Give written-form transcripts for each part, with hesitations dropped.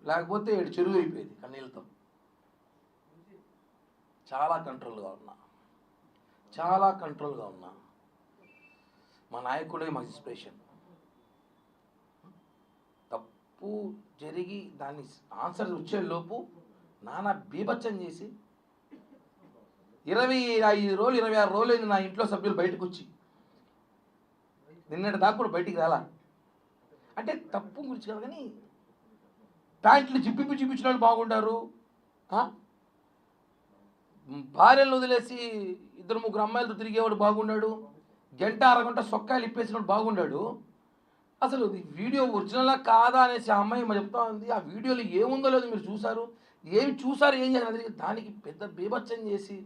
లేకపోతే ఏడు చెరువు అయిపోయేది కన్నీళ్ళతో. చాలా కంట్రోల్గా ఉన్నా, చాలా కంట్రోల్గా ఉన్నా. మా నాయకుడే మాకు ఇన్స్పిరేషన్. తప్పు జరిగి దాన్ని ఆన్సర్ వచ్చేలోపు నానా బీభత్సం చేసి 25 రోజులు 26 రోజులు నా ఇంట్లో సభ్యులు బయటకు వచ్చి నిన్నటి దాకా కూడా బయటికి రాలా. అంటే తప్పు గురించి కాదు కానీ ప్యాంట్లు చూపించిన వాళ్ళు బాగుంటారు, భార్యలను వదిలేసి 2-3 అమ్మాయిలతో తిరిగేవాడు బాగున్నాడు, గంట అరగంట సొక్కాయలు ఇప్పేసినప్పుడు బాగున్నాడు. అసలు వీడియో ఒరిజినలా కాదా అనేసి ఆ అమ్మాయి చెప్తా ఉంది. ఆ వీడియోలో ఏముందో లేదో మీరు చూసారు, ఏం చేయాలి దానికి పెద్ద బీభత్సం చేసి,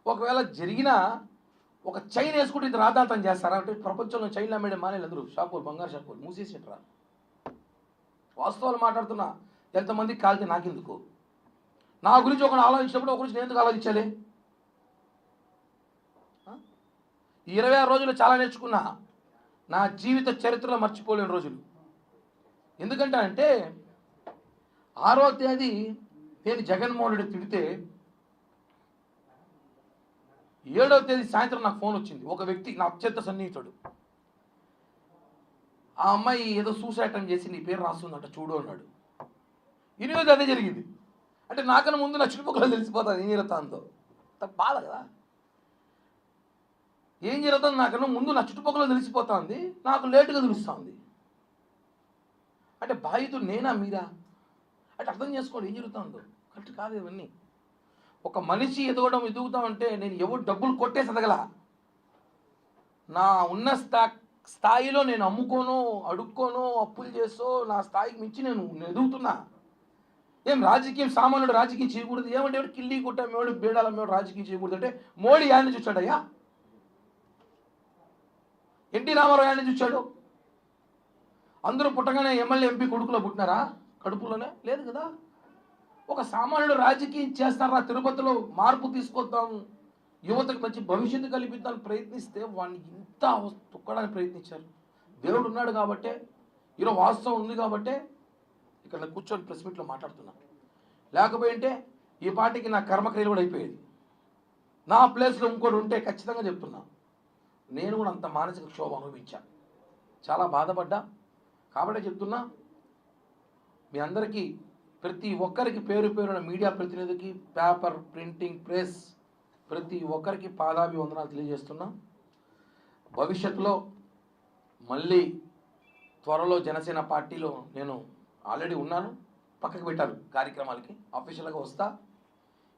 ఒకవేళ జరిగినా ఒక చైన్ వేసుకుంటే ఇది రాద్ధాంతం చేస్తారా అంటే ప్రపంచంలో చైన్లు అమ్మేయడం మానేలు అందరూ. షాపులు, బంగారు షాపులు మూసేసేట్రా. వాస్తవాలు మాట్లాడుతున్నా. ఎంతమందికి కాలితే నాకెందుకు? నా గురించి ఒకరు ఆలోచించినప్పుడు ఒక గురించి నేను ఎందుకు ఆలోచించాలి? 26 రోజులు చాలా నేర్చుకున్నా. నా జీవిత చరిత్రలో మర్చిపోలేని రోజులు. ఎందుకంటే అంటే 6వ తేదీ నేను జగన్మోహన్ రెడ్డి తిడితే 7వ తేదీ సాయంత్రం నాకు ఫోన్ వచ్చింది. ఒక వ్యక్తి, నా అత్యంత సన్నిహితుడు, ఆ అమ్మాయి ఏదో సూసైడ్ అటెంప్ట్ చేసి నీ పేరు రాస్తుందంట చూడు అన్నాడు. 8వ అదే జరిగింది. అంటే నాకన్నా ముందు నా చుట్టుపక్కల తెలిసిపోతుంది ఏం జరుగుతుందో. బాధ కదా. ఏం జరుగుతుందో నాకన్నా ముందు నా చుట్టుపక్కల తెలిసిపోతుంది, నాకు లేటుగా తెలుస్తుంది. అంటే బాధితుడు నేనా మీరా అంటే అర్థం చేసుకోండి ఏం జరుగుతుందో. కరెక్ట్ కాదు ఇవన్నీ. ఒక మనిషి ఎదుగుతామంటే నేను ఎవరు డబ్బులు కొట్టేసి ఎదగల. నా ఉన్న స్థాయిలో నేను అమ్ముకోను, అడుక్కోను, అప్పులు చేసో నా స్థాయికి మించి నేను ఎదుగుతున్నా. ఏం రాజకీయం సామాన్యుడు రాజకీయం చేయకూడదు ఏమంటే కిల్లి కొట్టామేవాడు బేడాలమ్మేవాడు రాజకీయం చేయకూడదు అంటే మోడీ యాడ్ని చూచాడయ్యా? ఎన్టీ రామారావు యాడ్ని చూచాడు? అందరూ పుట్టగానే ఎమ్మెల్యే ఎంపీ కొడుకులో పుట్టినారా? కడుపులోనే లేదు కదా. ఒక సామాన్యుడు రాజకీయం చేస్తారా? తిరుపతిలో మార్పు తీసుకొద్దాం, యువతకు మంచి భవిష్యత్తు కల్పిద్దామని ప్రయత్నిస్తే వాడిని ఇంత తొక్కడానికి ప్రయత్నించారు. దేవుడు ఉన్నాడు కాబట్టే, ఈరోజు వాస్తవం ఉంది కాబట్టే ఇక్కడ కూర్చొని ప్రెస్ మీట్లో మాట్లాడుతున్నా. లేకపోయింటే ఈ పార్టీకి నా కర్మక్రియలు కూడా అయిపోయేది. నా ప్లేస్లో ఇంకోటి ఉంటే ఖచ్చితంగా చెప్తున్నా నేను కూడా అంత మానసిక క్షోభ అనుభవించాను, చాలా బాధపడ్డా. కాబట్టే చెప్తున్నా మీ అందరికీ, ప్రతి ఒక్కరికి పేరు పేరున మీడియా ప్రతినిధికి, పేపర్, ప్రింటింగ్ ప్రెస్ ప్రతి ఒక్కరికి పాదాభివందనాలు తెలియజేస్తున్నా. భవిష్యత్తులో మళ్ళీ త్వరలో జనసేన పార్టీలో నేను ఆల్రెడీ ఉన్నాను, పక్కకు పెట్టాను కార్యక్రమాలకి, అఫీషియల్గా వస్తా.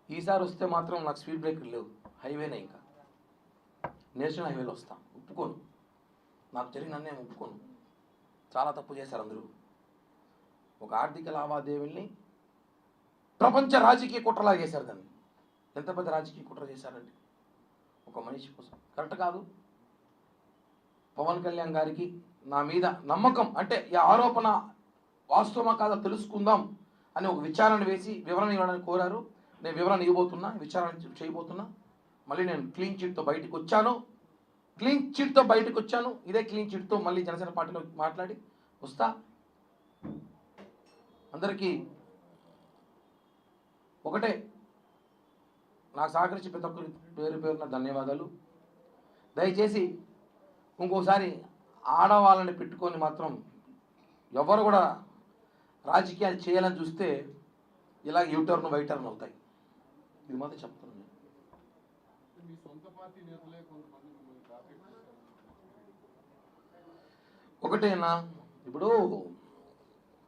ఈసారి వస్తే మాత్రం నాకు స్పీడ్ బ్రేకర్ లేవు, హైవేనే, ఇంకా నేషనల్ హైవేలో వస్తా. ఒప్పుకోను, నాకు జరిగిన అన్యాయం ఒప్పుకోను. చాలా తప్పు చేశారు అందరూ. ఒక ఆర్థిక లావాదేవీల్ని ప్రపంచ రాజకీయ కుట్రలాగా చేశారు. దాన్ని ఎంత పెద్ద రాజకీయ కుట్ర చేశారండి ఒక మనిషి కోసం. కరెక్ట్ కాదు. పవన్ కళ్యాణ్ గారికి నా మీద నమ్మకం, అంటే ఈ ఆరోపణ వాస్తవమా కాదా తెలుసుకుందాం అని ఒక విచారణ వేసి వివరణ ఇవ్వడానికి కోరారు. నేను వివరణ ఇవ్వబోతున్నా, విచారణ చేయబోతున్నా. మళ్ళీ నేను క్లీన్ చిట్తో బయటకు వచ్చాను. ఇదే క్లీన్ చిట్తో మళ్ళీ జనసేన పార్టీలో మాట్లాడి వస్తా. అందరికీ ఒకటే, నాకు సహకరించి ప్రతి ఒక్కరికి పేరు పేరున ధన్యవాదాలు. దయచేసి ఇంకోసారి ఆడవాళ్ళని పెట్టుకొని మాత్రం ఎవరు కూడా రాజకీయాలు చేయాలని చూస్తే ఇలా యూటర్న్ వైటర్న్ అవుతాయి. ఇది మాత్రం చెప్తున్నాను. ఒకటేనా, ఇప్పుడు